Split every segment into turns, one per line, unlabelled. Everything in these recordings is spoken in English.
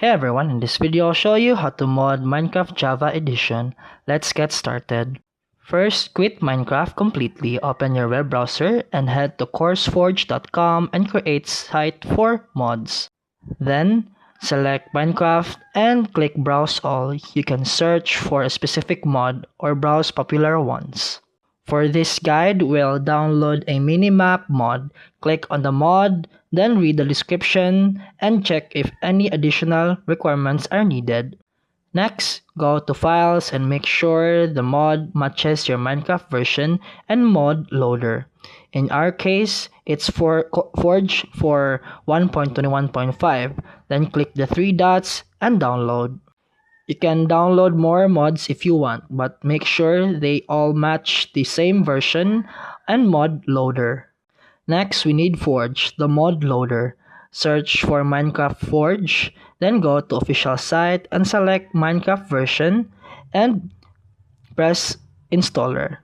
Hey everyone, in this video I'll show you how to mod Minecraft Java Edition. Let's get started. First, quit Minecraft completely, open your web browser and head to CourseForge.com and create site for mods. Then, select Minecraft and click Browse All. You can search for a specific mod or browse popular ones. For this guide, we'll download a minimap mod. Click on the mod, then read the description, and check if any additional requirements are needed. Next, go to Files and make sure the mod matches your Minecraft version and mod loader. In our case, it's for Forge for 1.21.5. Then click the three dots and download. You can download more mods if you want, but make sure they all match the same version and mod loader. Next, we need Forge, the mod loader. Search for Minecraft Forge, then go to official site and select Minecraft version and press installer.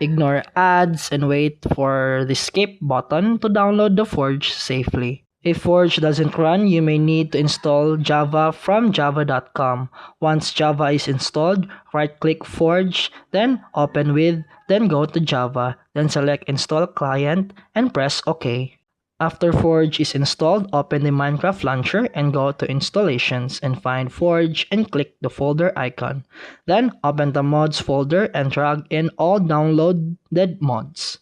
Ignore ads and wait for the skip button to download the Forge safely. If Forge doesn't run, you may need to install Java from java.com. Once Java is installed, right-click Forge, then open with, then go to Java, then select Install Client and press OK. After Forge is installed, open the Minecraft launcher and go to Installations and find Forge and click the folder icon. Then open the mods folder and drag in all downloaded mods.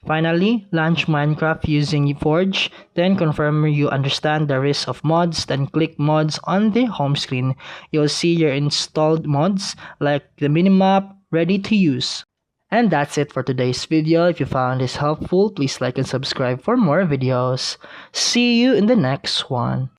Finally, launch Minecraft using Forge, then confirm you understand the list of mods, then click mods on the home screen. You'll see your installed mods like the minimap ready to use. And that's it for today's video. If you found this helpful, please like and subscribe for more videos. See you in the next one.